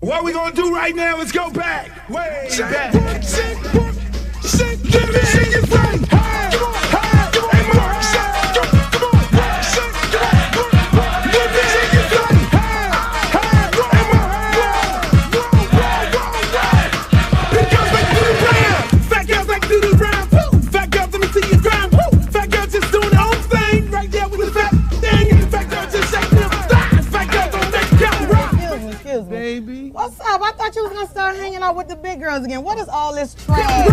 What we gonna do right now is go back, way back. Give me your friend. Baby. What's up? I thought you was gonna start hanging out with the big girls again. What is all this trash?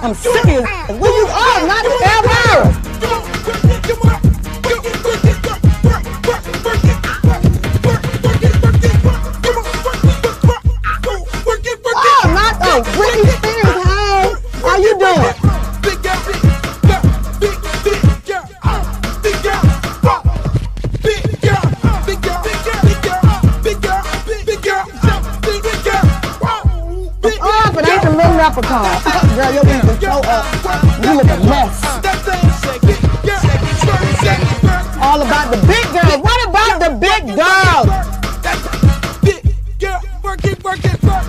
I'm serious. Where you are, not ever. Oh, not the Britney Spears. Hey, how you doing? But I ain't the little leprechaun. Girl, your knees are so up. You look a mess. All about the big girls. What about the big girls? Big girl, work it, work it, work.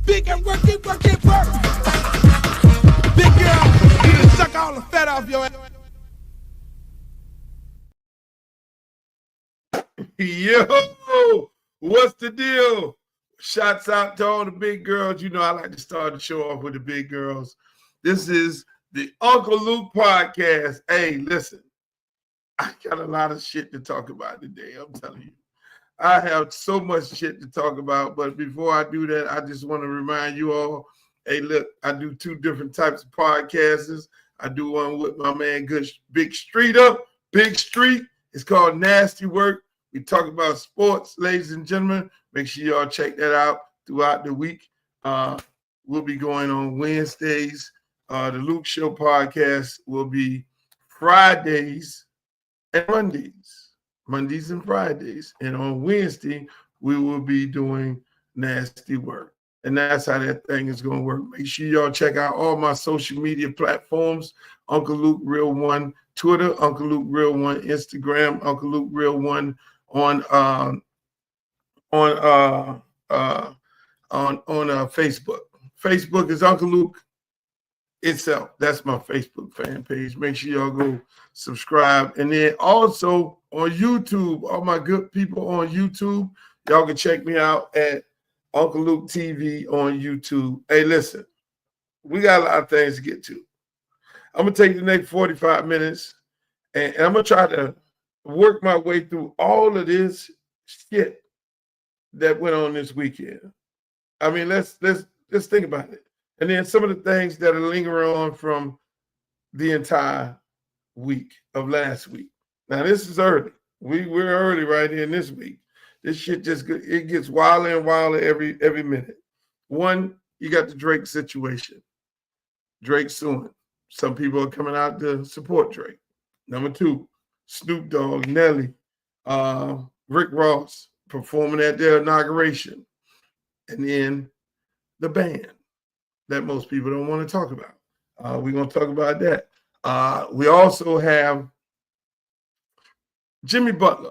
Big girl, work it, work it, work. Big girl, you done suck all the fat off your ass. Yo, what's the deal? Shouts out to all the big girls. You know, I like to start the show off with the big girls. This is the Uncle Luke podcast. Hey, listen, I got a lot of shit to talk about today. I'm telling you, I have so much shit to talk about. But before I do that, I just want to remind you all, hey, look, I do two different types of podcasts. I do one with my man, Big Street. It's called Nasty Work. We talk about sports, ladies and gentlemen. Make sure y'all check that out throughout the week. We'll be going on Wednesdays. The Luke Show podcast will be Fridays and Mondays and Fridays. And on Wednesday, we will be doing Nasty Work. And that's how that thing is going to work. Make sure y'all check out all my social media platforms. Uncle Luke Real One Twitter, Uncle Luke Real One Instagram, Uncle Luke Real One on on Facebook. Facebook is Uncle Luke itself. That's my Facebook fan page. Make sure y'all go subscribe. And then also on YouTube, all my good people on YouTube, y'all can check me out at Uncle Luke TV on YouTube. Hey, listen, we got a lot of things to get to. I'm going to take the next 45 minutes and I'm going to try to work my way through all of this shit that went on this weekend. I mean, let's think about it. And then some of the things that are lingering on from the entire week of last week. Now, this is early. We're early right here in this week. This shit it gets wilder and wilder every minute. One, you got the Drake situation. Drake suing. Some people are coming out to support Drake. Number two, Snoop Dogg, Nelly, Rick Ross performing at their inauguration. And then the band that most people don't want to talk about. We're going to talk about that. We also have Jimmy Butler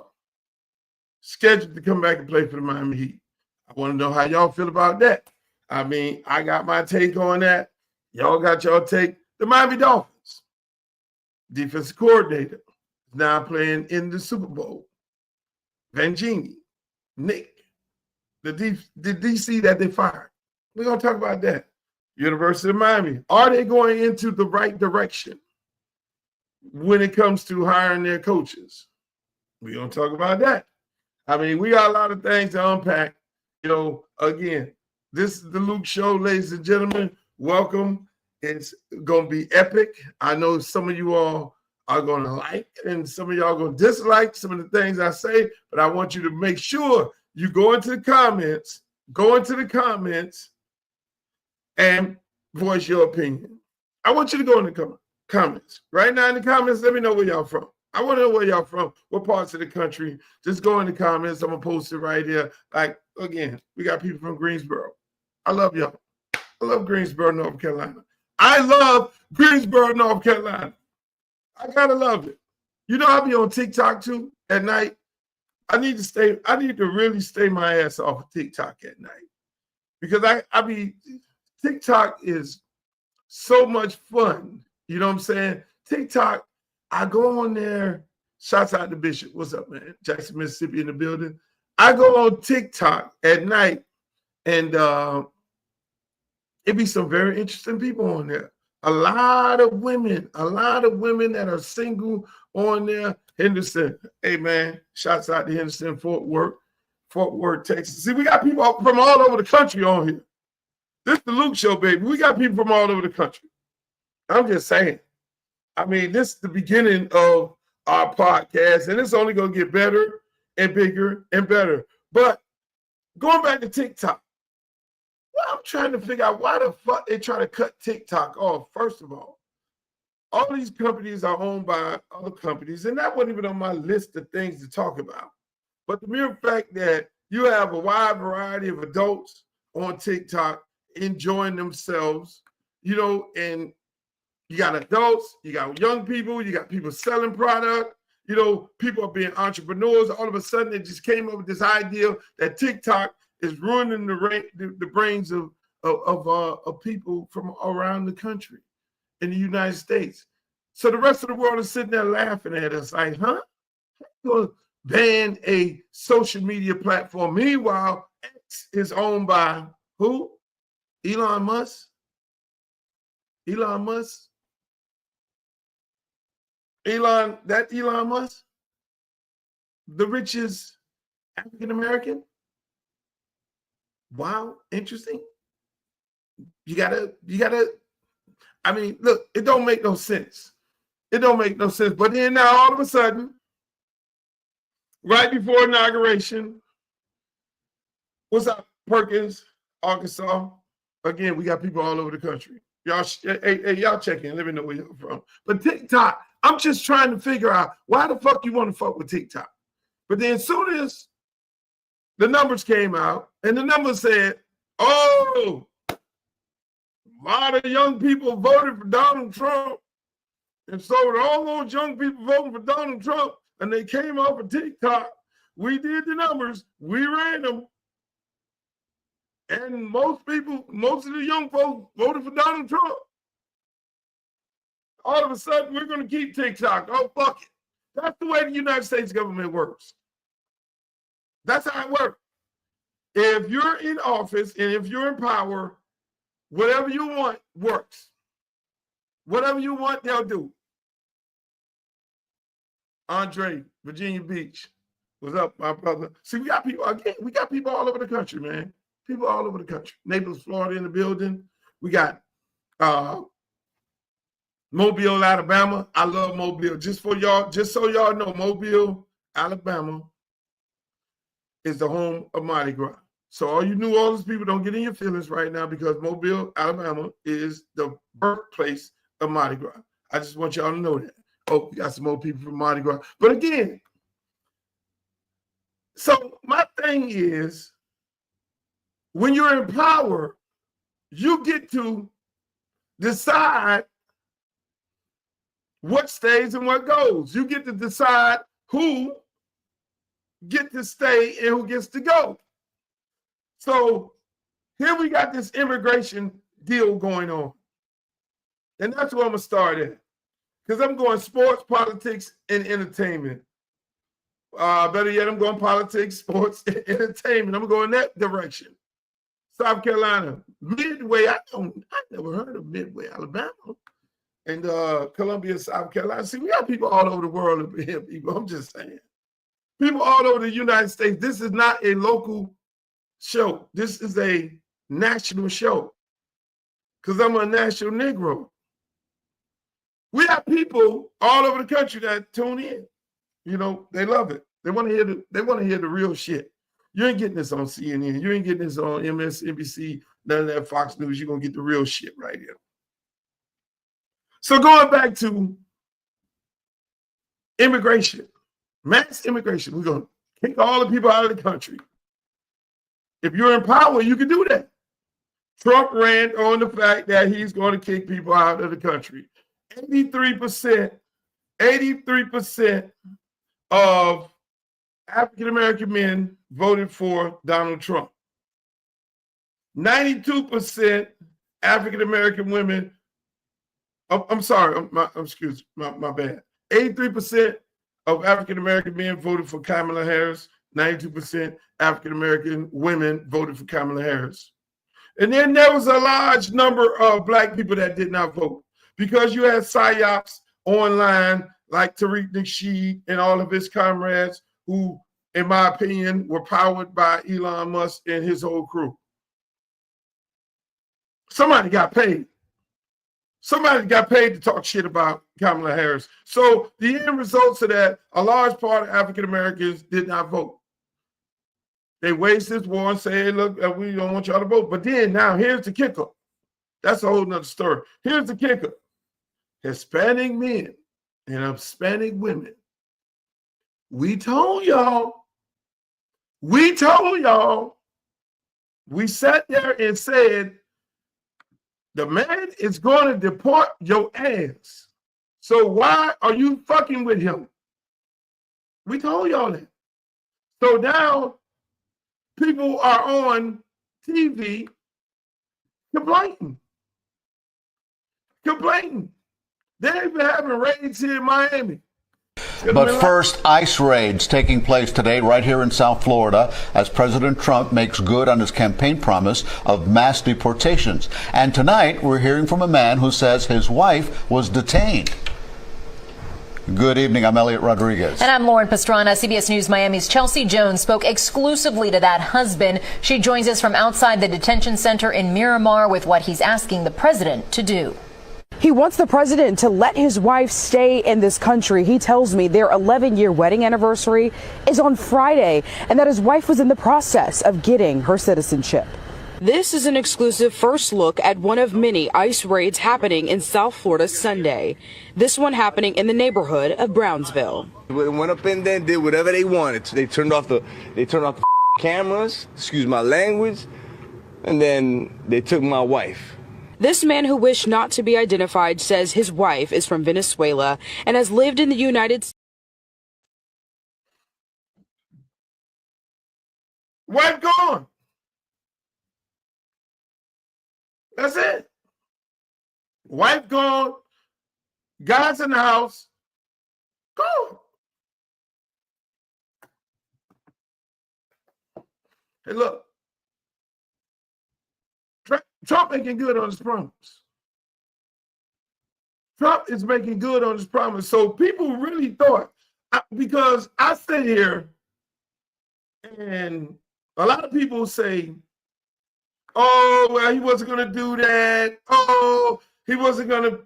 scheduled to come back and play for the Miami Heat. I want to know how y'all feel about that. I mean, I got my take on that. Y'all got y'all take. The Miami Dolphins defensive coordinator is now playing in the Super Bowl. Vangini, Nick, the DC that they fired. We're going to talk about that. University of Miami, are they going into the right direction when it comes to hiring their coaches? We're going to talk about that. I mean, we got a lot of things to unpack. You know, again, this is the Luke Show, ladies and gentlemen. Welcome. It's going to be epic. I know some of you all are going to like and some of y'all are going to dislike some of the things I say, but I want you to make sure you go into the comments and voice your opinion. I want you to go in the comments. Right now in the comments, let me know where y'all from. I want to know where y'all from, what parts of the country. Just go in the comments. I'm going to post it right here. Like, again, we got people from Greensboro. I love y'all. I love Greensboro, North Carolina. I love Greensboro, North Carolina. I got to love it. You know, I'll be on TikTok too at night. I need to really stay my ass off of TikTok at night. Because TikTok is so much fun. You know what I'm saying? TikTok, I go on there. Shouts out to Bishop. What's up, man? Jackson, Mississippi in the building. I go on TikTok at night and it be some very interesting people on there. A lot of women that are single on there. Henderson, hey man, shouts out to Henderson, Fort Worth, Texas. See, we got people from all over the country on here. This is the Luke Show, baby. We got people from all over the country. I'm just saying. I mean, this is the beginning of our podcast, and it's only going to get better and bigger and better. But going back to TikTok, well, I'm trying to figure out why the fuck they try to cut TikTok off. First of all these companies are owned by other companies, and that wasn't even on my list of things to talk about. But the mere fact that you have a wide variety of adults on TikTok enjoying themselves, you know, and you got adults, you got young people, you got people selling product, you know, people are being entrepreneurs. All of a sudden, they just came up with this idea that TikTok is ruining the brains of people from around the country in the United States. So the rest of the world is sitting there laughing at us like, huh? You're going to ban a social media platform. Meanwhile, X is owned by who? Elon Musk? Elon Musk? Elon Musk? The richest African American? Wow, interesting. You gotta, I mean, look, it don't make no sense. It don't make no sense. But then now all of a sudden, right before inauguration, what's up, Perkins, Arkansas? Again, we got people all over the country. Y'all, hey, y'all check in. Let me know where you're from. But TikTok, I'm just trying to figure out why the fuck you want to fuck with TikTok. But then as soon as the numbers came out, and the numbers said, oh, a lot of young people voted for Donald Trump. And so all those young people voting for Donald Trump, and they came off of TikTok, we did the numbers, we ran them, And most people, most of the young folks voted for Donald Trump. All of a sudden, we're going to keep TikTok. Oh, fuck it. That's the way the United States government works. That's how it works. If you're in office and if you're in power, whatever you want works. Whatever you want, they'll do. Andre, Virginia Beach. What's up, my brother? See, we got people all over the country, man. People all over the country. Naples, Florida in the building. We got Mobile, Alabama. I love Mobile. Just so y'all know, Mobile, Alabama is the home of Mardi Gras. So all you New Orleans people, don't get in your feelings right now, because Mobile, Alabama is the birthplace of Mardi Gras. I just want y'all to know that. Oh, we got some more people from Mardi Gras. But again, so my thing is, when you're in power, you get to decide what stays and what goes. You get to decide who get to stay and who gets to go. So here we got this immigration deal going on. And that's where I'm going to start at. Because I'm going sports, politics, and entertainment. Better yet, I'm going politics, sports, and entertainment. I'm going that direction. South Carolina, Midway. I never heard of Midway, Alabama. And Columbia, South Carolina. See, we got people all over the world over here, people. I'm just saying. People all over the United States. This is not a local show. This is a national show. Because I'm a national Negro. We have people all over the country that tune in. You know, they love it. They want to hear the real shit. You ain't getting this on CNN. You ain't getting this on MSNBC, none of that Fox News. You're going to get the real shit right here. So going back to immigration, mass immigration. We're going to kick all the people out of the country. If you're in power, you can do that. Trump ran on the fact that he's going to kick people out of the country. 83% of African-American men voted for Donald Trump. 92% African-American women, I'm sorry, my bad. 83% of African-American men voted for Kamala Harris. 92% African-American women voted for Kamala Harris. And then there was a large number of black people that did not vote, because you had psyops online like Tariq Nasheed and all of his comrades who, in my opinion, were powered by Elon Musk and his whole crew. Somebody got paid. Somebody got paid to talk shit about Kamala Harris. So the end results of that, a large part of African Americans did not vote. They waged this war and say, hey, look, we don't want y'all to vote. But then now here's the kicker. That's a whole nother story. Here's the kicker. Hispanic men and Hispanic women. We told y'all. We sat there and said, the man is going to deport your ass. So why are you fucking with him? We told y'all that. So now people are on TV complaining. They've been having raids here in Miami. But first, ICE raids taking place today right here in South Florida as President Trump makes good on his campaign promise of mass deportations. And tonight, we're hearing from a man who says his wife was detained. Good evening. I'm Elliot Rodriguez. And I'm Lauren Pastrana. CBS News Miami's Chelsea Jones spoke exclusively to that husband. She joins us from outside the detention center in Miramar with what he's asking the president to do. He wants the president to let his wife stay in this country. He tells me their 11-year wedding anniversary is on Friday and that his wife was in the process of getting her citizenship. This is an exclusive first look at one of many ICE raids happening in South Florida Sunday. This one happening in the neighborhood of Brownsville. We went up in there and did whatever they wanted. They turned off the cameras, excuse my language, and then they took my wife. This man who wished not to be identified says his wife is from Venezuela and has lived in the United States. Wife gone. That's it. Wife gone, guys in the house, gone. Hey, look, Trump making good on his promise. Trump is making good on his promise. So people really thought, because I sit here and a lot of people say, oh, well, he wasn't going to do that. Oh, he wasn't going to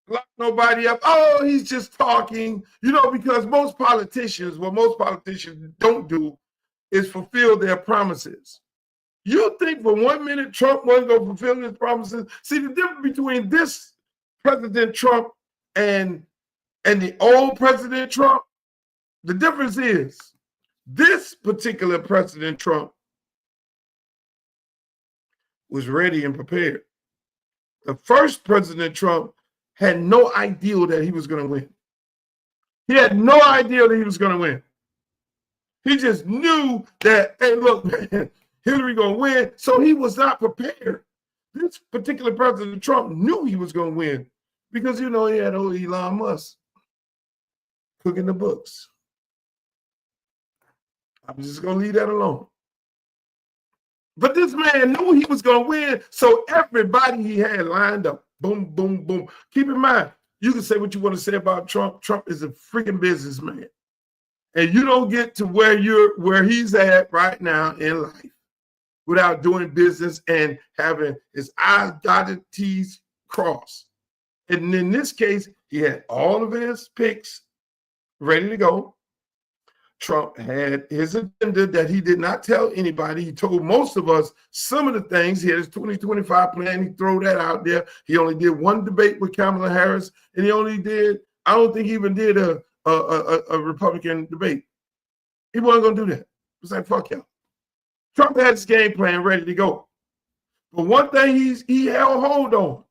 lock nobody up. Oh, he's just talking. You know, because what most politicians don't do is fulfill their promises. You think for 1 minute Trump wasn't going to fulfill his promises? See, the difference between this President Trump and the old President Trump, the difference is this particular President Trump was ready and prepared. The first President Trump had no idea that he was going to win. He had no idea that he was going to win. He just knew that, hey, look, man, Hillary going to win, so he was not prepared. This particular President Trump knew he was going to win because, you know, he had old Elon Musk cooking the books. I'm just going to leave that alone. But this man knew he was going to win, so everybody he had lined up, boom, boom, boom. Keep in mind, you can say what you want to say about Trump. Trump is a freaking businessman. And you don't get to where he's at right now in life without doing business and having his I's dotted, T's crossed. And in this case, he had all of his picks ready to go. Trump had his agenda that he did not tell anybody. He told most of us some of the things. He had his 2025 plan. He threw that out there. He only did one debate with Kamala Harris, and he only did, I don't think he even did a Republican debate. He wasn't going to do that. He was like, fuck y'all. Trump had his game plan ready to go. But one thing he held hold on.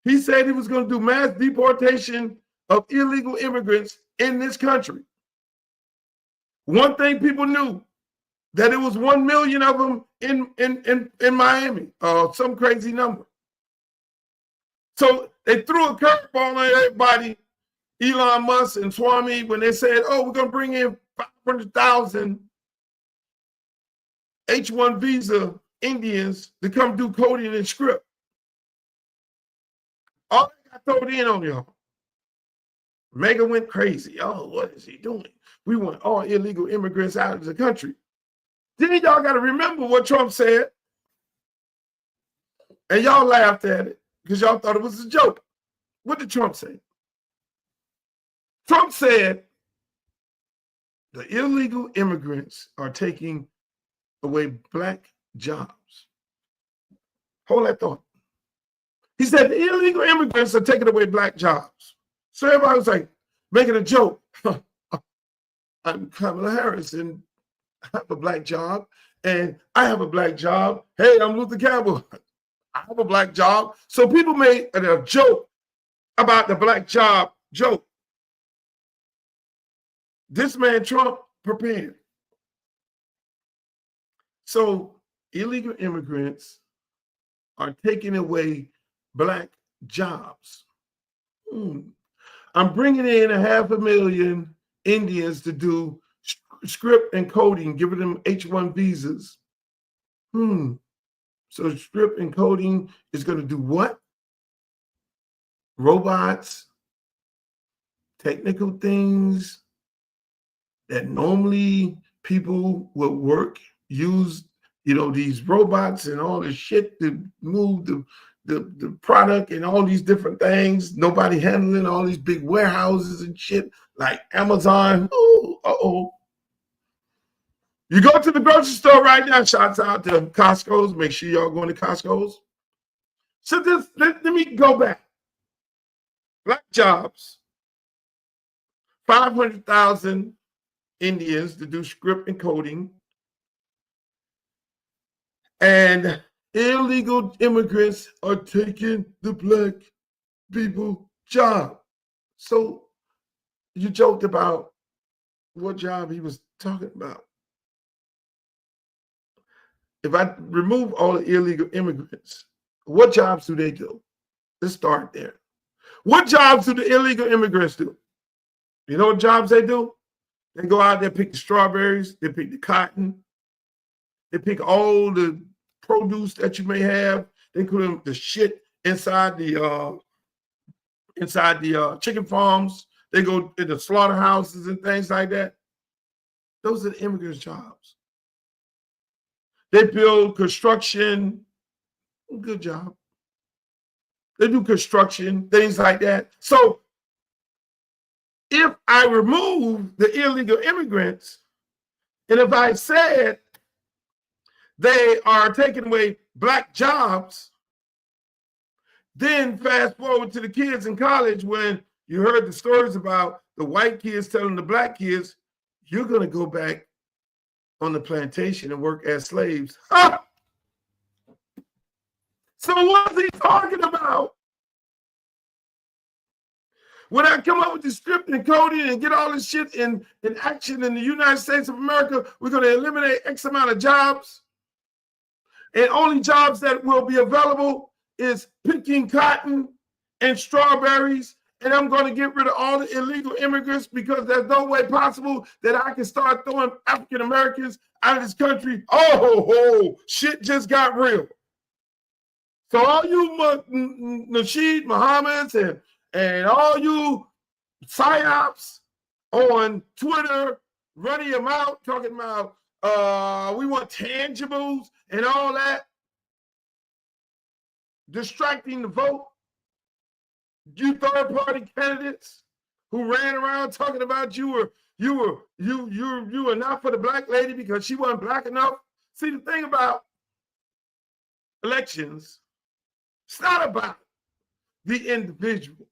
He said he was going to do mass deportation of illegal immigrants in this country. One thing people knew, that it was 1 million of them in Miami, some crazy number. So they threw a curveball on everybody, Elon Musk and Swami, when they said, oh, we're going to bring in 500,000 H-1 visa Indians to come do coding and script. All that got thrown in on y'all. Mega went crazy. Oh, what is he doing? We want all illegal immigrants out of the country. Then y'all got to remember what Trump said. And y'all laughed at it because y'all thought it was a joke. What did Trump say? Trump said the illegal immigrants are taking away black jobs. Hold that thought. He said the illegal immigrants are taking away black jobs. So everybody was like making a joke. I'm Kamala Harris and I have a black job and I have a black job. Hey, I'm Luther Campbell. I have a black job. So people made a joke about the black job joke. This man, Trump, prepared. So illegal immigrants are taking away black jobs. I'm bringing in 500,000 Indians to do script and coding, giving them H-1 visas. So script and coding is going to do what? Robots, technical things that normally people would use, you know, these robots and all this shit to move the product and all these different things. Nobody handling all these big warehouses and shit like Amazon. Ooh, You go to the grocery store right now. Shouts out to Costco's. Make sure y'all going to Costco's. So let me go back. Black jobs. 500,000 Indians to do script and coding. And illegal immigrants are taking the black people job. So you joked about what job he was talking about. if I remove all the illegal immigrants, what jobs do they do? Let's start there. What jobs do the illegal immigrants do? You know what jobs they do? They go out there, pick the strawberries, they pick the cotton, they pick all the produce that you may have. They put the shit inside the chicken farms. They go into slaughterhouses and things like that. Those are the immigrants' jobs. They build construction, good job. They do construction, things like that. So if I remove the illegal immigrants, and if I said they are taking away black jobs, then fast forward to the kids in college when you heard the stories about the white kids telling the black kids, you're going to go back on the plantation and work as slaves. Ha! So what's he talking about? When I come up with the script and coding and get all this shit in action in the United States of America, we're going to eliminate X amount of jobs. And only jobs that will be available is picking cotton and strawberries. And I'm going to get rid of all the illegal immigrants because there's no way possible that I can start throwing African Americans out of this country. Oh, shit just got real. So all you Nasheed Muhammad's and all you psyops on Twitter running them out, talking about we want tangibles and all that, distracting the vote. You third-party candidates who ran around talking about you were not for the black lady because she wasn't black enough. See, the thing about elections, it's not about the individual.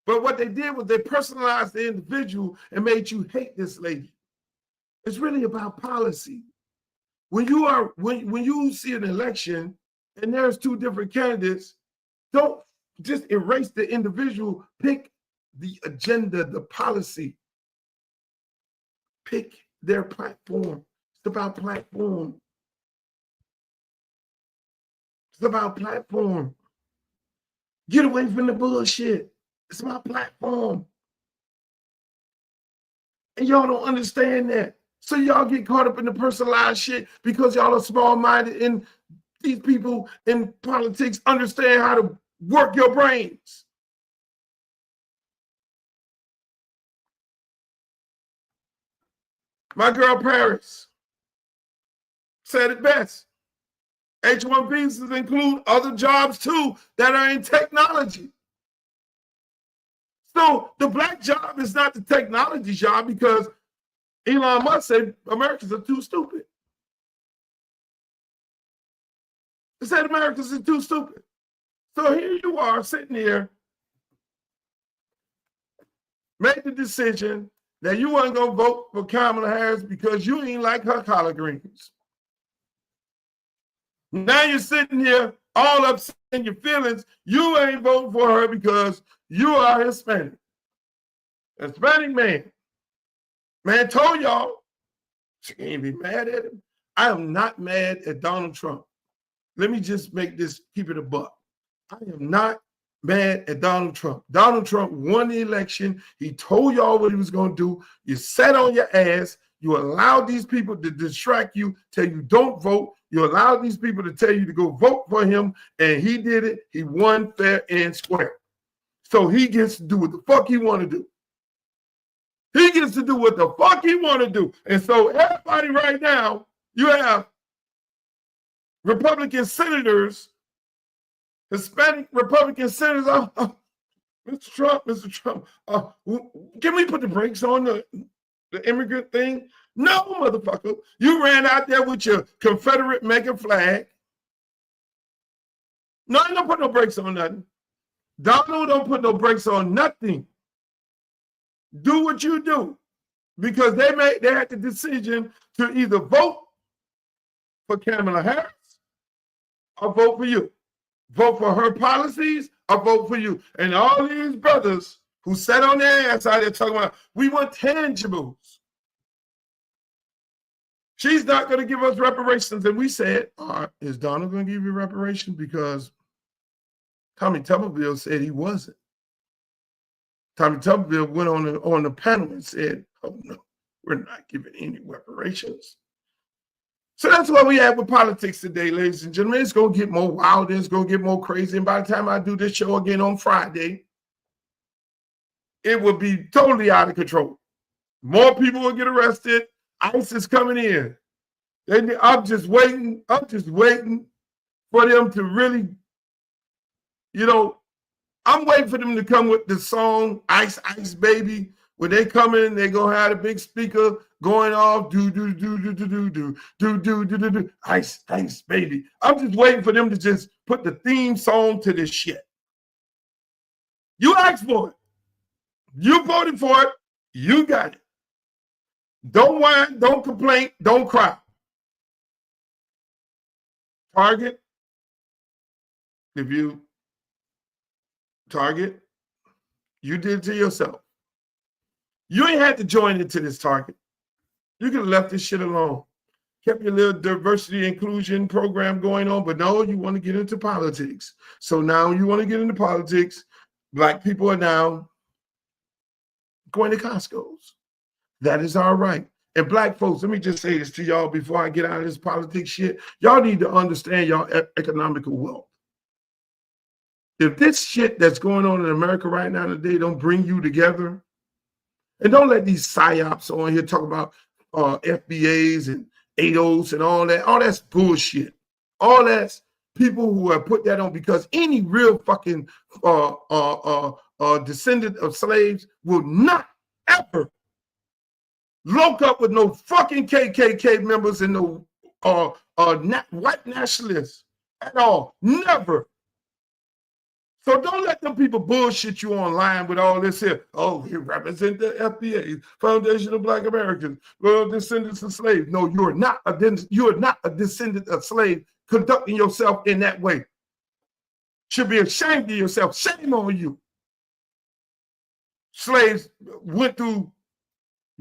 But what they did was they personalized the individual and made you hate this lady. It's really about policy. When you see an election and there's two different candidates, don't just erase the individual. Pick the agenda, the policy. Pick their platform. It's about platform. It's about platform. Get away from the bullshit. It's my platform. And y'all don't understand that. So y'all get caught up in the personalized shit because y'all are small-minded and these people in politics understand how to work your brains. My girl Paris said it best. H-1 visas include other jobs too that are in technology. So the black job is not the technology job because Elon Musk said Americans are too stupid. He said Americans are too stupid. So here you are sitting here, made the decision that you weren't going to vote for Kamala Harris because you ain't like her collard greens. Now you're sitting here all upset in your feelings. You ain't voting for her because you are Hispanic. Hispanic man. Man told y'all, she can't be mad at him. I am not mad at Donald Trump. Let me just make this, keep it a buck. I am not mad at Donald Trump. Donald Trump won the election. He told y'all what he was going to do. You sat on your ass. You allowed these people to distract you, tell you don't vote. You allowed these people to tell you to go vote for him, and he did it. He won fair and square. So he gets to do what the fuck he want to do. He gets to do what the fuck he want to do. And so everybody right now, you have Republican senators, Hispanic Republican senators. Mr. Trump, can we put the brakes on the immigrant thing? No, motherfucker. You ran out there with your Confederate mega flag. No, I don't put no brakes on nothing. Donald don't put no brakes on nothing. Do what you do. Because they had the decision to either vote for Kamala Harris or vote for you. Vote for her policies or vote for you. And all these brothers who sat on their ass out there talking about, we want tangibles. She's not going to give us reparations. And we said, is Donald going to give you reparations? Because Tommy Tuberville said he wasn't. Tommy Tuberville went on the panel and said, oh, no, we're not giving any reparations. So that's what we have with politics today, ladies and gentlemen. It's going to get more wild. It's going to get more crazy. And by the time I do this show again on Friday, it will be totally out of control. More people will get arrested. ICE is coming in. I'm just waiting. I'm just waiting for them to really, I'm waiting for them to come with the song Ice Ice Baby. When they come in, they're going to have a big speaker going off, do, Ice Ice Baby. I'm just waiting for them to just put the theme song to this shit. You asked for it. You voted for it. You got it. Don't whine, don't complain, don't cry. Target, you did it to yourself. You ain't had to join into this Target. You could have left this shit alone. Kept your little diversity inclusion program going on, but no, you want to get into politics. So now you want to get into politics. Black people are now going to Costco's. That is all right. And black folks, let me just say this to y'all before I get out of this politics shit. Y'all need to understand y'all economical wealth. If this shit that's going on in America right now today don't bring you together, and don't let these psyops on here talk about FBAs and ADOS and all that. All that's bullshit. All that's people who have put that on, because any real fucking descendant of slaves will not ever lock up with no fucking KKK members and no white nationalists at all. Never. So don't let them people bullshit you online with all this here. Oh, he represents the FBA, Foundation of Black Americans, well, descendants of slaves. No, you are not a descendant of slaves conducting yourself in that way. Should be ashamed of yourself. Shame on you. Slaves went through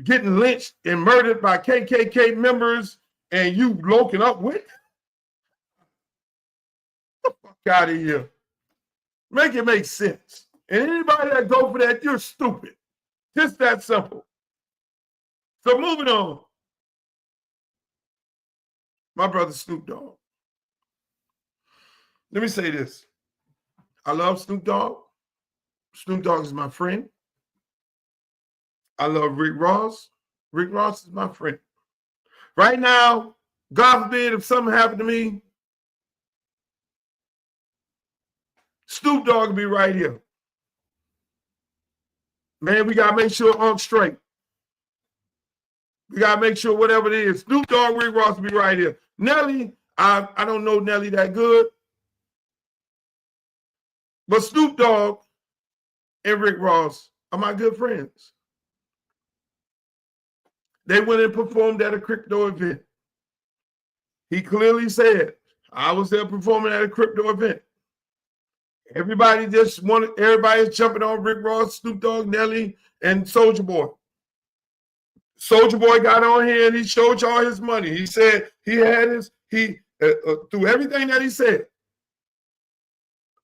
getting lynched and murdered by KKK members, and you loking up with? Get the fuck out of here. Make it make sense. And anybody that go for that, you're stupid. Just that simple. So moving on. My brother Snoop Dogg. Let me say this. I love Snoop Dogg. Snoop Dogg is my friend. I love Rick Ross. Rick Ross is my friend. Right now, God forbid if something happened to me, Snoop Dogg will be right here. Man, we got to make sure I'm straight. We got to make sure whatever it is, Snoop Dogg, Rick Ross will be right here. Nelly, I don't know Nelly that good. But Snoop Dogg and Rick Ross are my good friends. They went and performed at a crypto event. He clearly said, I was there performing at a crypto event. Everybody's jumping on Rick Ross, Snoop Dogg, Nelly, and Soulja Boy. Soulja Boy got on here and he showed y'all his money. He said he had through everything that he said.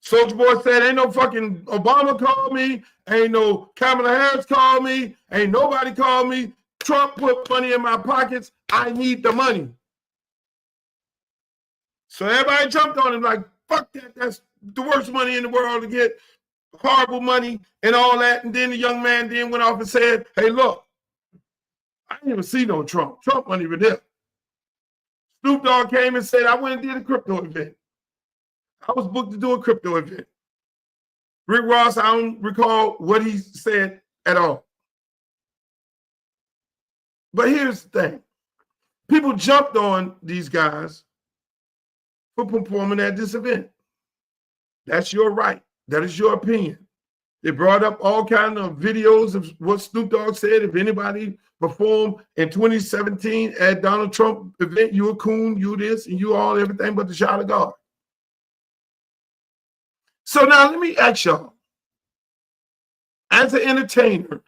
Soulja Boy said, ain't no fucking Obama called me, ain't no Kamala Harris called me, ain't nobody called me. Trump put money in my pockets. I need the money. So everybody jumped on him like, fuck that. That's the worst money in the world to get, horrible money and all that. And then the young man then went off and said, hey, look, I didn't even see no Trump. Trump wasn't even there. Snoop Dogg came and said, I went and did a crypto event. I was booked to do a crypto event. Rick Ross, I don't recall what he said at all. But here's the thing. People jumped on these guys for performing at this event. That's your right. That is your opinion. They brought up all kinds of videos of what Snoop Dogg said. If anybody performed in 2017 at Donald Trump event, you a coon, you this, and you all everything but the child of God. So now let me ask y'all, as an entertainer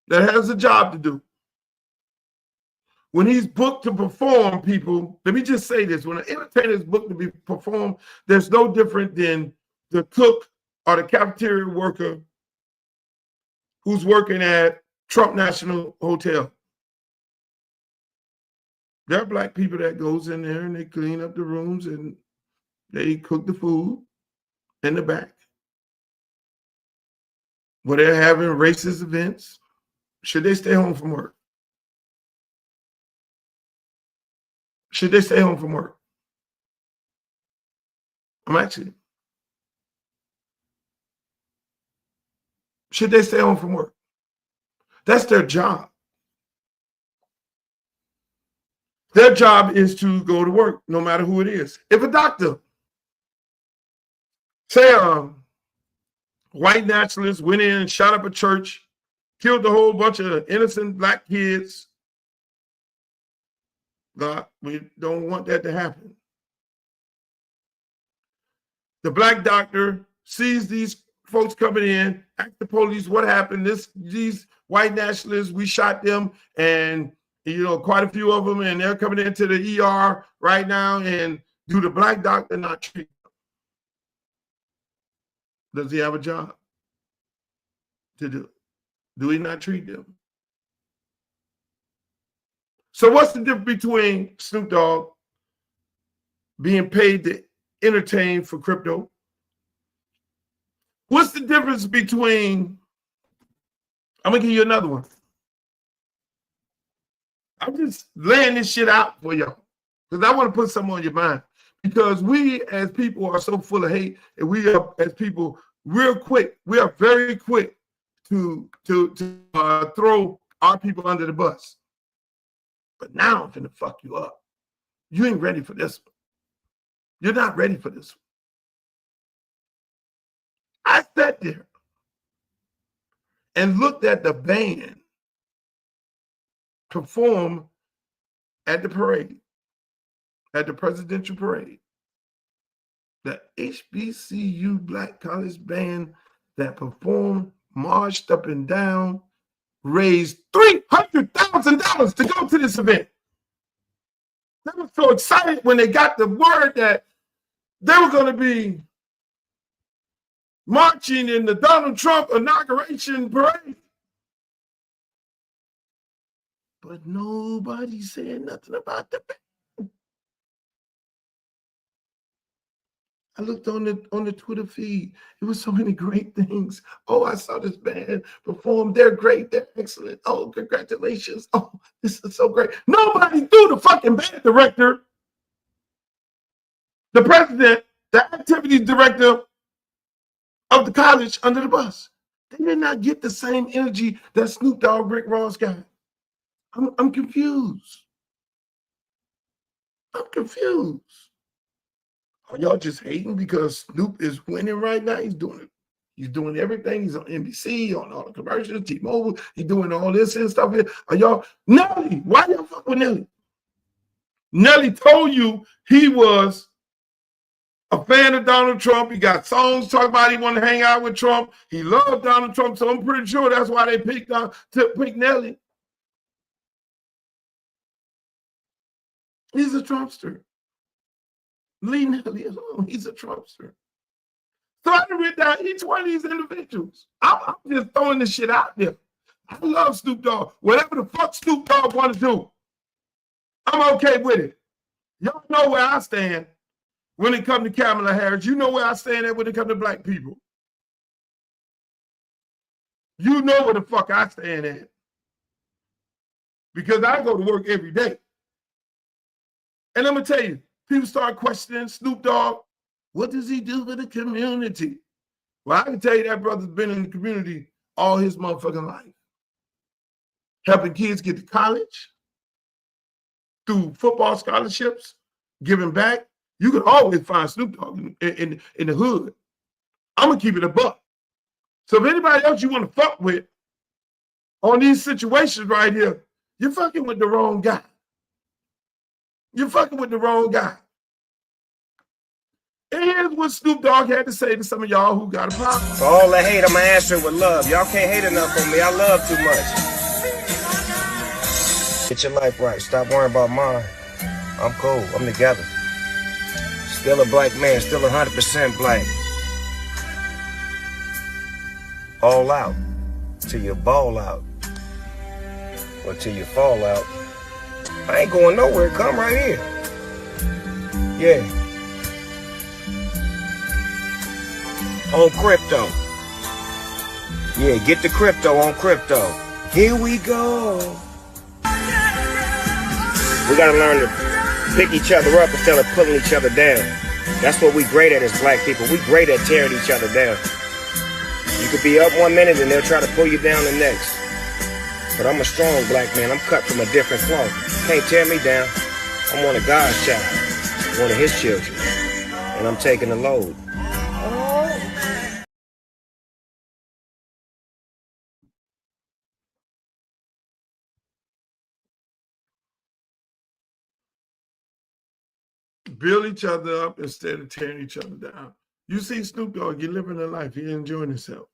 that has a job to do, when he's booked to perform, people, let me just say this. When an entertainer is booked to be performed, there's no different than the cook or the cafeteria worker who's working at Trump National Hotel. There are black people that goes in there and they clean up the rooms and they cook the food in the back. Where they're having racist events, should they stay home from work? Should they stay home from work? Should they stay home from work? That's their job. Their job is to go to work, no matter who it is. If a doctor, say white nationalists went in and shot up a church, killed a whole bunch of innocent black kids, God, we don't want that to happen. The black doctor sees these folks coming in, ask the police what happened. These white nationalists, we shot them, and quite a few of them, and they're coming into the ER right now. And do the black doctor not treat them? Does he have a job to do? Do he not treat them? So what's the difference between Snoop Dogg being paid to entertain for crypto? What's the difference between, I'm going to give you another one. I'm just laying this shit out for y'all because I want to put something on your mind. Because we as people are so full of hate, and we are as people real quick, we are very quick to throw our people under the bus. But now I'm finna fuck you up. You ain't ready for this one. You're not ready for this one. I sat there and looked at the band perform at the parade, at the presidential parade. The HBCU Black College Band that performed, marched up and down, raised $300,000 to go to this event. They were so excited when they got the word that they were going to be marching in the Donald Trump inauguration parade. But nobody said nothing about the band. I looked on the Twitter feed. It was so many great things. Oh, I saw this band perform. They're great. They're excellent. Oh, congratulations. Oh, this is so great. Nobody threw the fucking band director, the president, the activities director of the college under the bus. They did not get the same energy that Snoop Dogg, Rick Ross got. I'm confused. I'm confused. Are y'all just hating because Snoop is winning right now? He's doing it. He's doing everything. He's on NBC, on all the commercials, T-Mobile. He's doing all this and stuff here. Are y'all, Nelly, why y'all fuck with Nelly? Nelly told you he was a fan of Donald Trump. He got songs talking about he wanted to hang out with Trump. He loved Donald Trump, so I'm pretty sure that's why they picked Nelly. He's a Trumpster. Leave Nelly alone. He's a Trumpster. So I written down each one of these individuals. I'm just throwing this shit out there. I love Snoop Dogg. Whatever the fuck Snoop Dogg want to do, I'm okay with it. Y'all know where I stand when it comes to Kamala Harris. You know where I stand at when it comes to black people. You know where the fuck I stand at. Because I go to work every day. And I'm going to tell you, people start questioning Snoop Dogg. What does he do for the community? Well, I can tell you that brother's been in the community all his motherfucking life. Helping kids get to college, through football scholarships, giving back. You can always find Snoop Dogg in the hood. I'm going to keep it a buck. So if anybody else you want to fuck with on these situations right here, you're fucking with the wrong guy. You're fucking with the wrong guy. And here's what Snoop Dogg had to say to some of y'all who got a problem. For all the hate, I'ma answer it with love. Y'all can't hate enough on me. I love too much. Get your life right. Stop worrying about mine. I'm cool. I'm together. Still a black man. Still 100% black. All out. Till you ball out. Or till you fall out. I ain't going nowhere. Come right here. Yeah. On crypto. Yeah, get the crypto on crypto. Here we go. We gotta learn to pick each other up instead of pulling each other down. That's what we great at as black people. We great at tearing each other down. You could be up one minute and they'll try to pull you down the next. But I'm a strong black man. I'm cut from a different cloth. Can't tear me down. I'm one of God's child, one of his children. And I'm taking the load. Build each other up instead of tearing each other down. You see Snoop Dogg, he's living a life. He's enjoying himself.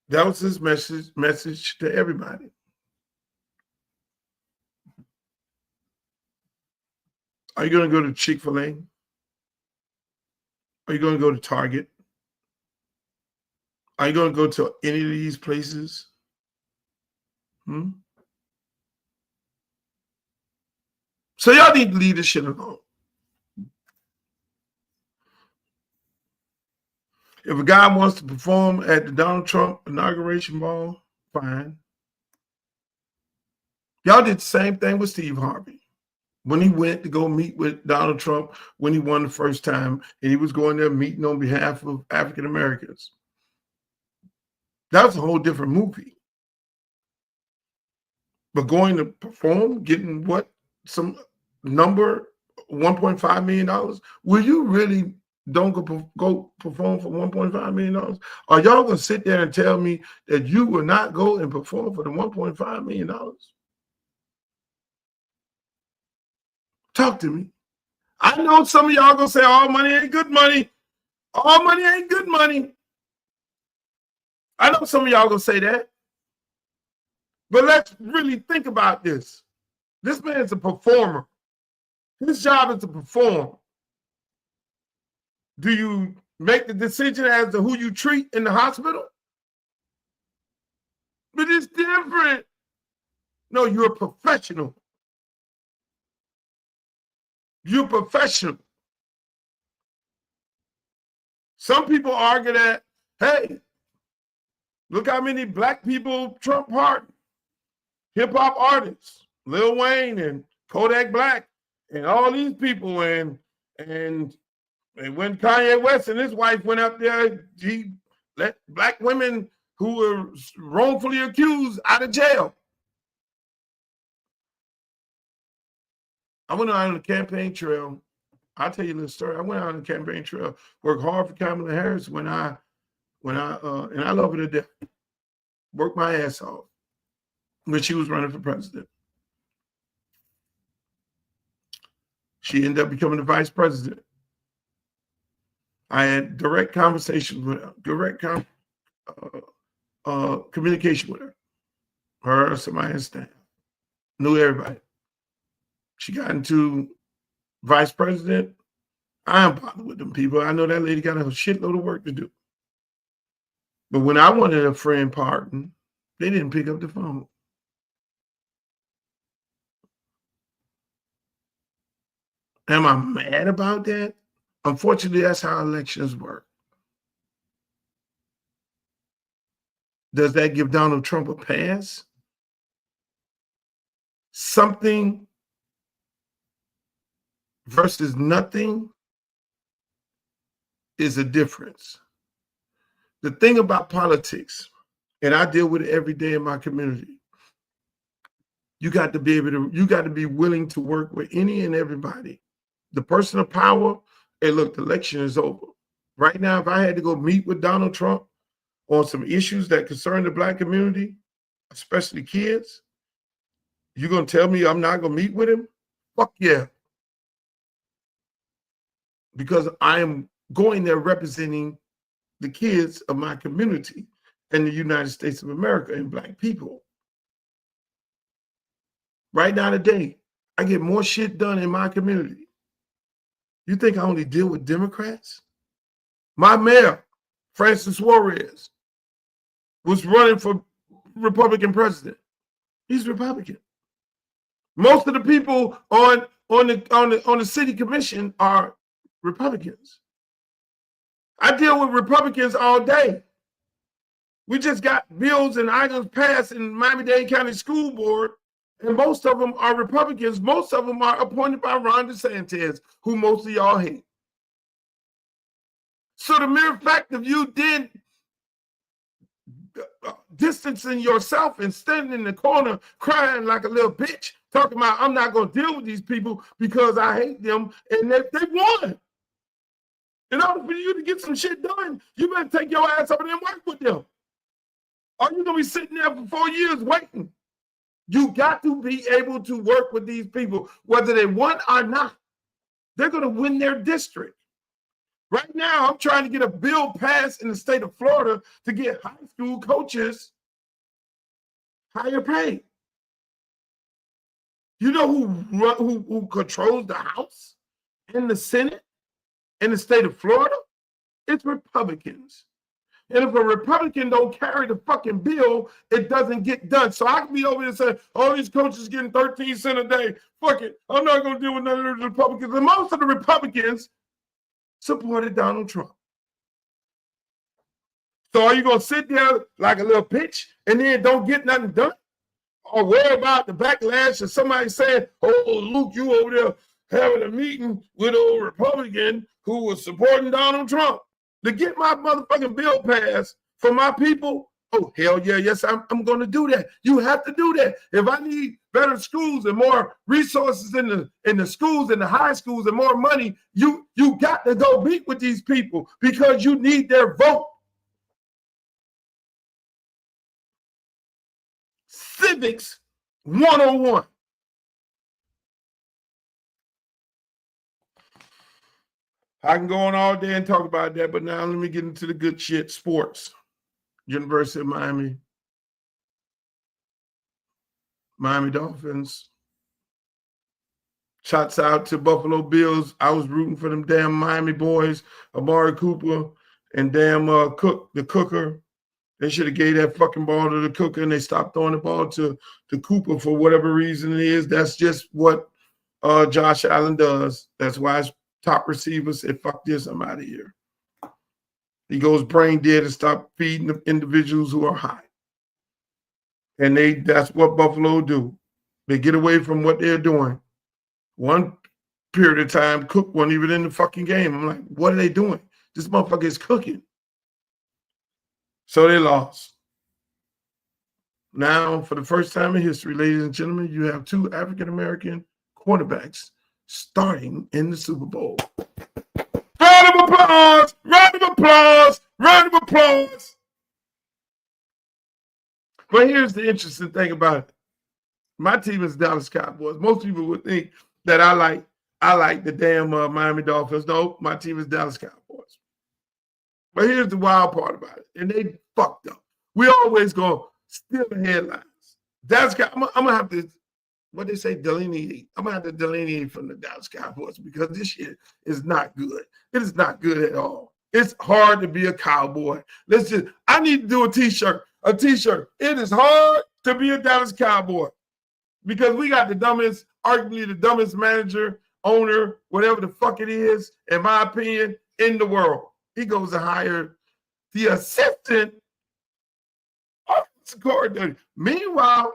That was his message to everybody. Are you going to go to Chick-fil-A? Are you going to go to Target? Are you going to go to any of these places? So y'all need to leave this shit alone. If a guy wants to perform at the Donald Trump inauguration ball, fine. Y'all did the same thing with Steve Harvey. When he went to go meet with Donald Trump when he won the first time, and he was going there meeting on behalf of African Americans. That was a whole different movie. But going to perform, getting what? Some number, $1.5 million? Will you really don't go perform for $1.5 million? Are y'all going to sit there and tell me that you will not go and perform for the $1.5 million? Talk to me. I know some of y'all going to say all money ain't good money. All money ain't good money. I know some of y'all going to say that. But let's really think about this. This man's a performer. His job is to perform. Do you make the decision as to who you treat in the hospital? But it's different. No, you're a professional. You're a professional. Some people argue that, hey, look how many black people Trump pardoned. Hip-hop artists, Lil Wayne and Kodak Black and all these people. And when Kanye West and his wife went up there, he let black women who were wrongfully accused out of jail. I went out on the campaign trail. I'll tell you a little story. I went out on the campaign trail, worked hard for Kamala Harris and I love her to death. Worked my ass off when she was running for president. She ended up becoming the vice president. I had direct conversations with her, direct communication with her. Her, somebody in staff. Knew everybody. She got into vice president. I am bothered with them people. I know that lady got a shitload of work to do. But when I wanted a friend pardon, they didn't pick up the phone. Am I mad about that? Unfortunately, that's how elections work. Does that give Donald Trump a pass? Something versus nothing is a difference. The thing about politics, and I deal with it every day in my community, you got to be willing to work with any and everybody. The person of power, hey, look, the election is over. Right now, if I had to go meet with Donald Trump on some issues that concern the black community, especially kids, you're going to tell me I'm not going to meet with him? Fuck yeah. Because I am going there representing the kids of my community and the United States of America and black people. Right now today, I get more shit done in my community. You think I only deal with Democrats? My mayor, Francis Suarez, was running for Republican president. He's Republican. Most of the people on the city commission are Republicans. I deal with Republicans all day. We just got bills and items passed in Miami-Dade County School Board, and most of them are Republicans. Most of them are appointed by Ron DeSantis, who most of y'all hate. So the mere fact of you then distancing yourself and standing in the corner crying like a little bitch, talking about I'm not going to deal with these people because I hate them, and they won. In order for you to get some shit done, you better take your ass over there and work with them. Are you going to be sitting there for 4 years waiting? You got to be able to work with these people, whether they won or not. They're going to win their district. Right now, I'm trying to get a bill passed in the state of Florida to get high school coaches higher pay. You know who controls the House and the Senate in the state of Florida? It's Republicans. And if a Republican don't carry the fucking bill, it doesn't get done. So I can be over here and say, all these coaches getting 13 cents a day. Fuck it. I'm not going to deal with none of the Republicans. And most of the Republicans supported Donald Trump. So are you going to sit there like a little bitch and then don't get nothing done? Or worry about the backlash of somebody saying, oh, Luke, you over there having a meeting with old Republican who was supporting Donald Trump. To get my motherfucking bill passed for my people, oh, hell yeah, yes, I'm going to do that. You have to do that. If I need better schools and more resources in the schools and the high schools and more money, you got to go meet with these people because you need their vote. Civics 101. I can go on all day and talk about that, but now let me get into the good shit. Sports. University of Miami. Miami Dolphins. Shots out to Buffalo Bills. I was rooting for them damn Miami boys, Amari Cooper and damn Cook, the Cooker. They should have gave that fucking ball to the Cooker and they stopped throwing the ball to Cooper for whatever reason it is. That's just what Josh Allen does. That's why it's top receivers said, fuck this, I'm out of here. He goes brain dead and stop feeding the individuals who are high. And that's what Buffalo do. They get away from what they're doing. One period of time, Cook wasn't even in the fucking game. I'm like, what are they doing? This motherfucker is cooking. So they lost. Now, for the first time in history, ladies and gentlemen, you have two African-American quarterbacks starting in the Super Bowl. Round of applause! Round of applause! Round of applause! But here's the interesting thing about it. My team is Dallas Cowboys. Most people would think that I like the damn Miami Dolphins. No, my team is Dallas Cowboys. But here's the wild part about it. And they fucked up. We always go steal the headlines. Dallas Cowboys, I'm going to have to, what they say, delineate. I'm going to have to delineate from the Dallas Cowboys because this shit is not good. It is not good at all. It's hard to be a cowboy. I need to do a t-shirt. A t-shirt. It is hard to be a Dallas Cowboy because we got arguably the dumbest manager, owner, whatever the fuck it is, in my opinion, in the world. He goes to hire the assistant offensive coordinator. Meanwhile,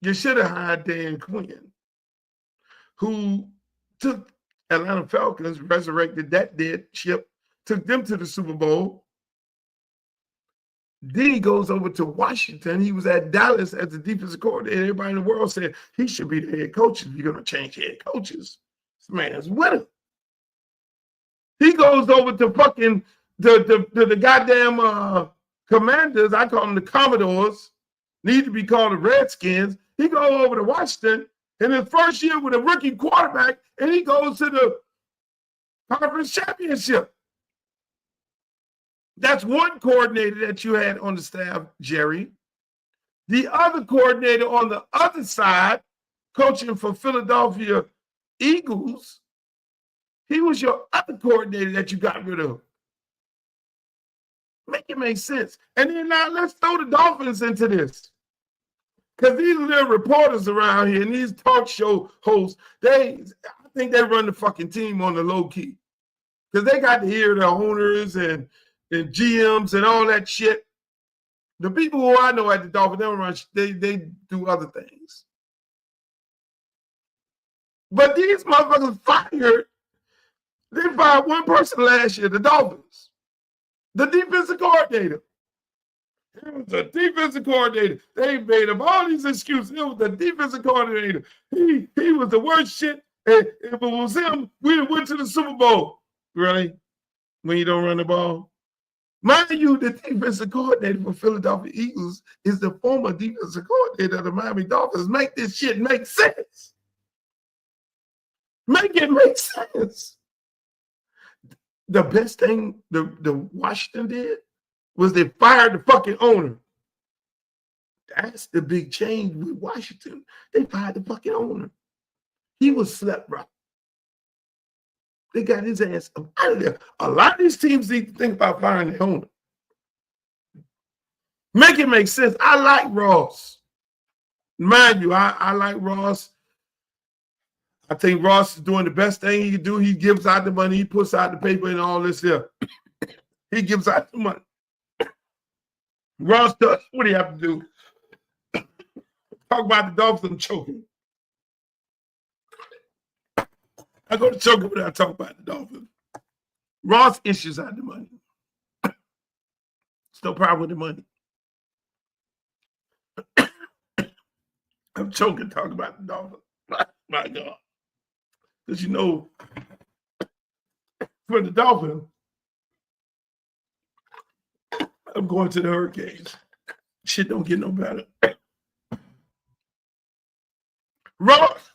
you should have hired Dan Quinn, who took Atlanta Falcons, resurrected that dead ship, took them to the Super Bowl. Then he goes over to Washington. He was at Dallas as the defensive coordinator. Everybody in the world said he should be the head coach if you're going to change head coaches. This man's winner. He goes over to fucking the goddamn Commanders. I call them the Commodores. Need to be called the Redskins. He goes over to Washington in his first year with a rookie quarterback, and he goes to the conference championship. That's one coordinator that you had on the staff, Jerry. The other coordinator on the other side, coaching for Philadelphia Eagles, he was your other coordinator that you got rid of. Make it make sense. And then now let's throw the Dolphins into this. Because these little reporters around here and these talk show hosts, I think they run the fucking team on the low key. Because they got to hear the owners and GMs and all that shit. The people who I know at the Dolphins, they do other things. But these motherfuckers fired. They fired one person last year, the Dolphins. The defensive coordinator. It was a defensive coordinator. They made up all these excuses. It was the defensive coordinator. He was the worst shit. And if it was him, we went to the Super Bowl. Really? When you don't run the ball? Mind you, the defensive coordinator for Philadelphia Eagles is the former defensive coordinator of the Miami Dolphins. Make this shit make sense. Make it make sense. The best thing the Washington did was they fired the fucking owner. That's the big change with Washington. They fired the fucking owner. He was slept right. They got his ass out of there. A lot of these teams need to think about firing the owner. Make it make sense. I like Ross. Mind you, I like Ross. I think Ross is doing the best thing he can do. He gives out the money. He puts out the paper and all this here. He gives out the money. Ross does what do you have to do? Talk about the Dolphins, I'm choking. I go to choking when I talk about the Dolphins. Ross issues out the money. It's no problem with the money. I'm choking talking about the Dolphins. My God. Because you know, for the Dolphins, I'm going to the Hurricanes. Shit don't get no better. Ross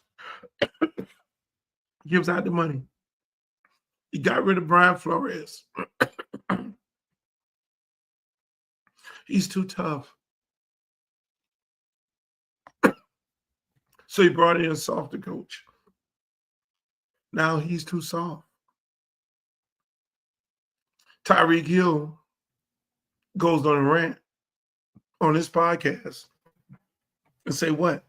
gives out the money. He got rid of Brian Flores. He's too tough. So he brought in a softer coach. Now he's too soft. Tyreek Hill goes on a rant on this podcast and say what?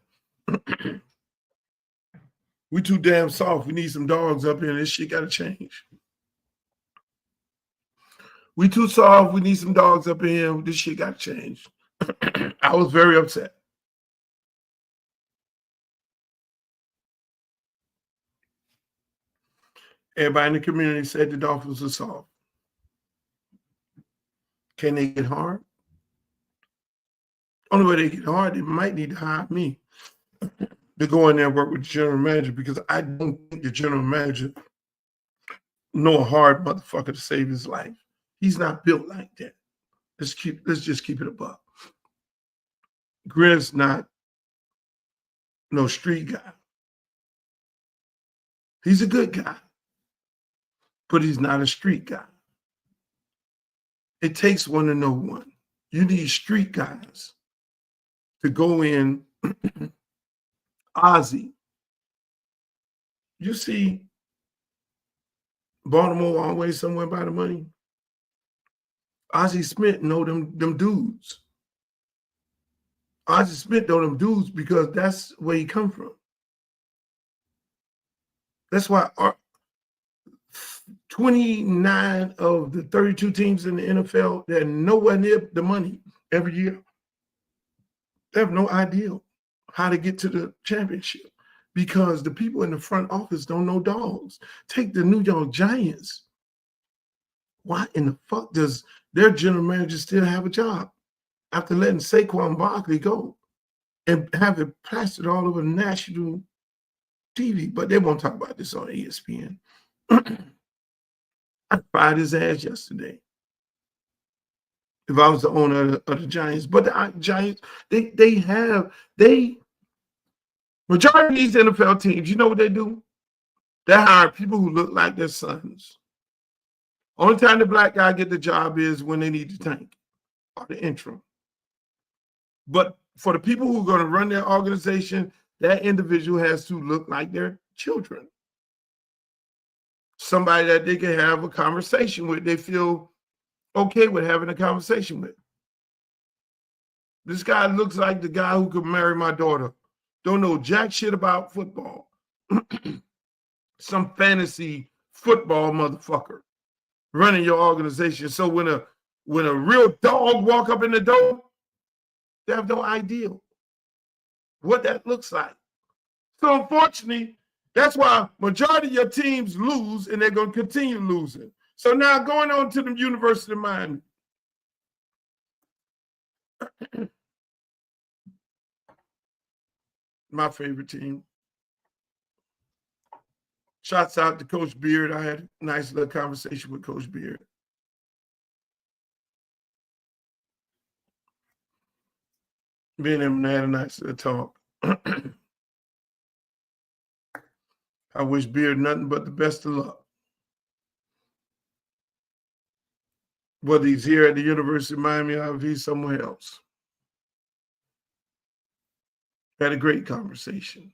We too damn soft. We need some dogs up here. This shit got to change. We too soft. We need some dogs up in here. This shit got to change. I was very upset. Everybody in the community said the Dolphins are soft. Can they get hard? Only way they get hard, they might need to hire me to go in there and work with the general manager, because I don't think the general manager know a hard motherfucker to save his life. He's not built like that. Let's just keep it above. Griff's not no street guy. He's a good guy, but he's not a street guy. It takes one to know one. You need street guys to go in. Ozzy. You see Baltimore always somewhere by the money. Ozzy Smith know them dudes. Ozzy Smith know them dudes because that's where he come from. That's why 29 of the 32 teams in the NFL, they're nowhere near the money every year. They have no idea how to get to the championship because the people in the front office don't know dogs. Take the New York Giants. Why in the fuck does their general manager still have a job after letting Saquon Barkley go and have it plastered all over national TV? But they won't talk about this on ESPN. I fired his ass yesterday if I was the owner of the Giants. But the Giants, majority of these NFL teams, you know what they do? They hire people who look like their sons. Only time the black guy get the job is when they need the tank or the interim. But for the people who are going to run their organization, that individual has to look like their children. Somebody that they can have a conversation with, they feel okay with having a conversation with. This guy looks like the guy who could marry my daughter. Don't know jack shit about football. Some fantasy football motherfucker running your organization. So when a real dog walk up in the door, they have no idea what that looks like. So unfortunately, that's why majority of your teams lose, and they're going to continue losing. So now going on to the University of Miami. My favorite team. Shouts out to Coach Beard. I had a nice little conversation with Coach Beard. Me and him had a nice little talk. I wish Beard nothing but the best of luck. Whether he's here at the University of Miami or if he's somewhere else. Had a great conversation.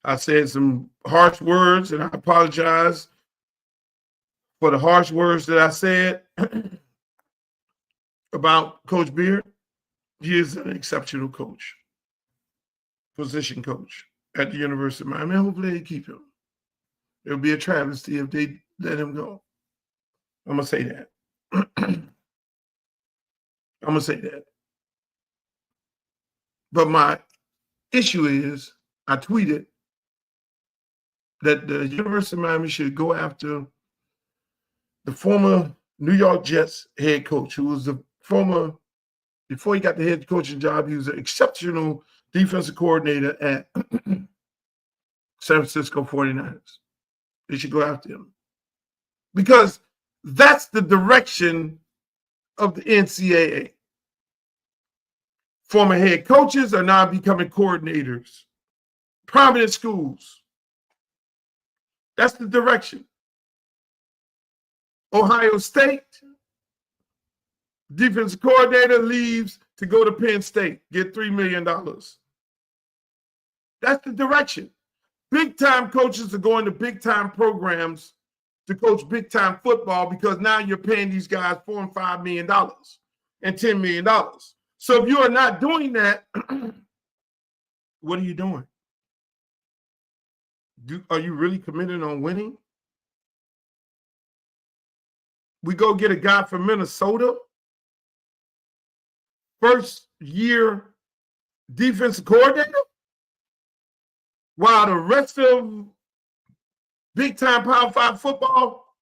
I said some harsh words, and I apologize for the harsh words that I said about Coach Beard. He is an exceptional coach, position coach at the University of Miami. Hopefully they keep him. It would be a travesty if they let him go. I'm going to say that. I'm going to say that. But my issue is, I tweeted that the University of Miami should go after the former New York Jets head coach, who was the former, before he got the head coaching job, he was an exceptional defensive coordinator at San Francisco 49ers. They should go after him. Because that's the direction of the NCAA. Former head coaches are now becoming coordinators. Prominent schools. That's the direction. Ohio State, defensive coordinator leaves to go to Penn State, get $3 million. That's the direction. Big-time coaches are going to big-time programs to coach big-time football because now you're paying these guys $4 and $5 million and $10 million. So if you are not doing that, what are you doing? Are you really committed on winning? We go get a guy from Minnesota, first year defensive coordinator, while the rest of big-time Power 5 football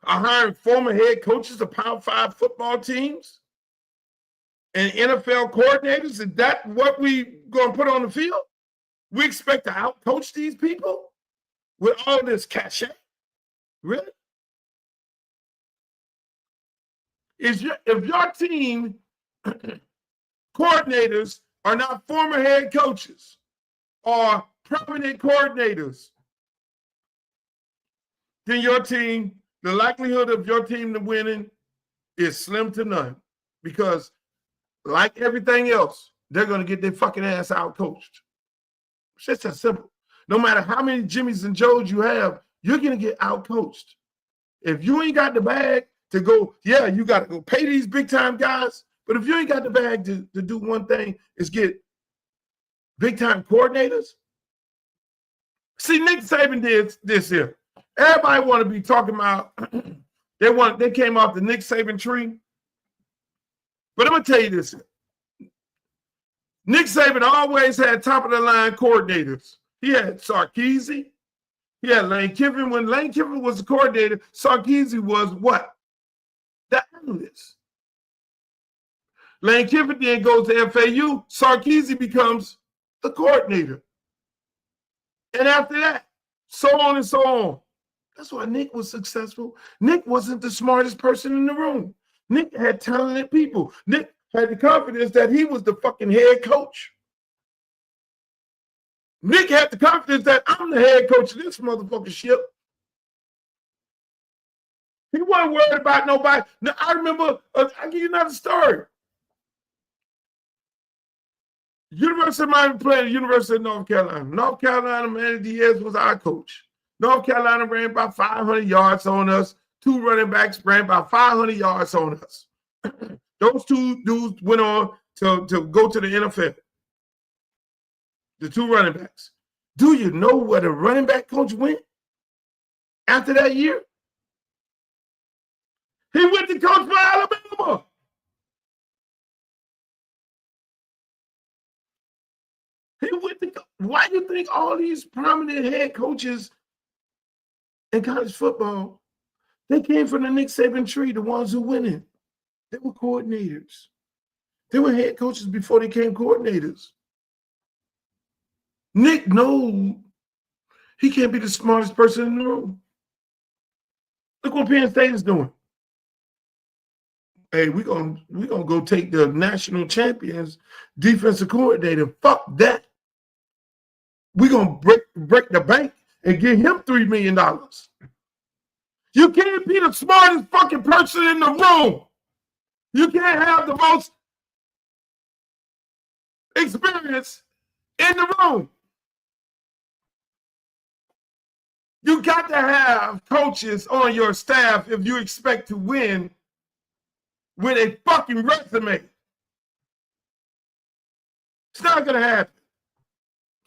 are hiring former head coaches of Power 5 football teams and NFL coordinators. Is that what we going to put on the field? We expect to out-coach these people with all this cachet? Really? If your team coordinators are not former head coaches or prominent coordinators, then your team, the likelihood of your team to winning is slim to none. Because like everything else, they're going to get their fucking ass out-coached. It's just that simple. No matter how many Jimmys and Joes you have, you're going to get out-coached. If you ain't got the bag to go, yeah, you got to go pay these big-time guys. But if you ain't got the bag to do one thing, is get big-time coordinators. See, Nick Saban did this here. Everybody want to be talking about, they came off the Nick Saban tree. But I'm going to tell you this. Nick Saban always had top-of-the-line coordinators. He had Sarkisian. He had Lane Kiffin. When Lane Kiffin was the coordinator, Sarkisian was what? The analyst. Lane Kiffin then goes to FAU. Sarkisian becomes the coordinator. And after that, so on and so on. That's why Nick was successful. Nick wasn't the smartest person in the room. Nick had talented people. Nick had the confidence that he was the fucking head coach. Nick had the confidence that I'm the head coach of this motherfucking ship. He wasn't worried about nobody. Now, I remember, I'll give you another story. University of Miami played the University of North Carolina. North Carolina, Manny Diaz was our coach. North Carolina ran about 500 yards on us. 2 running backs ran about 500 yards on us. Those 2 dudes went on to go to the NFL. The 2 running backs. Do you know where the running back coach went after that year? He went to coach for Alabama. He went to. Why do you think all these prominent head coaches in college football, they came from the Nick Saban tree, the ones who went in? They were coordinators. They were head coaches before they became coordinators. Nick knows he can't be the smartest person in the room. Look what Penn State is doing. Hey, we're gonna go take the national champions defensive coordinator. Fuck that. We're gonna break the bank and give him $3 million. You can't be the smartest fucking person in the room. You can't have the most experience in the room. You got to have coaches on your staff if you expect to win with a fucking resume. It's not going to happen.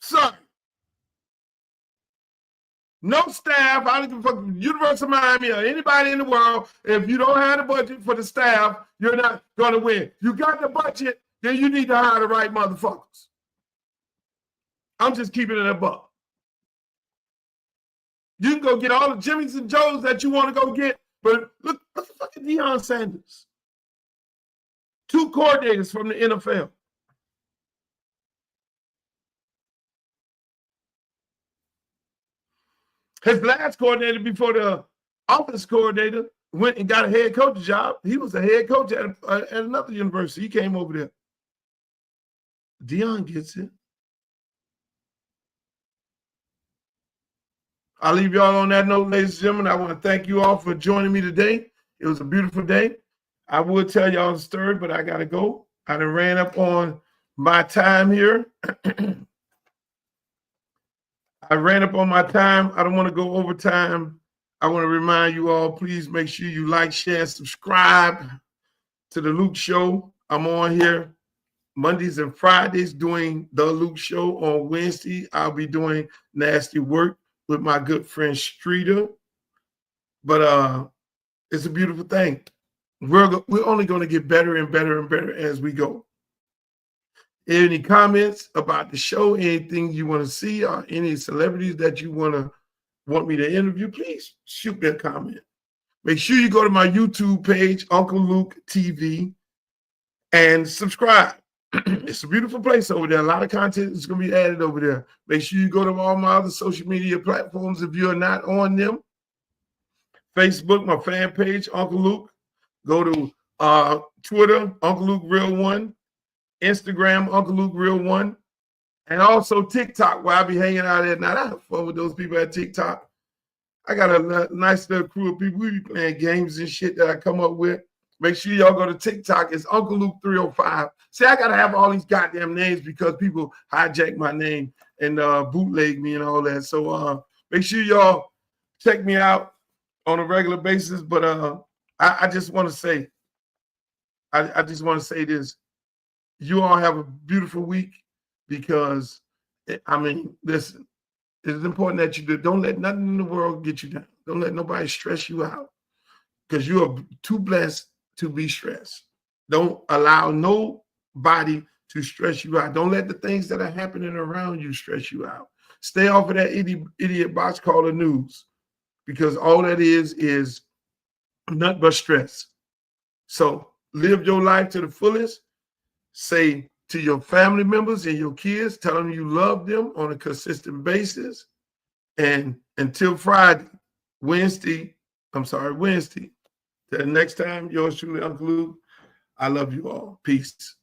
Sorry. No staff, I don't give a fuck, University of Miami or anybody in the world, if you don't have the budget for the staff, you're not going to win. You got the budget, then you need to hire the right motherfuckers. I'm just keeping it a buck. You can go get all the Jimmys and Joes that you want to go get, but look at fucking Deion Sanders. 2 coordinators from the NFL. His last coordinator before the office coordinator went and got a head coach job. He was a head coach at another university. He came over there. Deion gets it. I'll leave y'all on that note, ladies and gentlemen. I want to thank you all for joining me today. It was a beautiful day. I would tell y'all the story, but I got to go. I done ran up on my time here. I ran up on my time. I don't want to go over time. I want to remind you all, please make sure you like, share, and subscribe to The Luke Show. I'm on here Mondays and Fridays doing The Luke Show. On Wednesday, I'll be doing Nasty Work with my good friend Streeter. But it's a beautiful thing. We're only going to get better and better and better as we go. Any comments about the show, anything you want to see, or any celebrities that you want me to interview, please shoot me a comment. Make sure you go to my YouTube page, Uncle Luke TV, and subscribe. It's a beautiful place over there. A lot of content is going to be added over there. Make sure you go to all my other social media platforms if you're not on them. Facebook, my fan page, Uncle Luke. Go to Twitter, Uncle Luke Real One. Instagram, Uncle Luke Real One. And also TikTok, where I be hanging out at night. I have fun with those people at TikTok. I got a nice little crew of people. We be playing games and shit that I come up with. Make sure y'all go to TikTok. It's Uncle Luke 305. See, I got to have all these goddamn names because people hijack my name and bootleg me and all that. So make sure y'all check me out on a regular basis. But I just want to say, I just want to say this. You all have a beautiful week because, I mean, listen, it's important that you don't let nothing in the world get you down. Don't let nobody stress you out because you are too blessed to be stressed. Don't allow nobody to stress you out. Don't let the things that are happening around you stress you out. Stay off of that idiot box called the news because all that is nothing but stress. So live your life to the fullest. Say to your family members and your kids, tell them you love them on a consistent basis. And until Wednesday. Till the next time, yours truly, Uncle Luke. I love you all. Peace.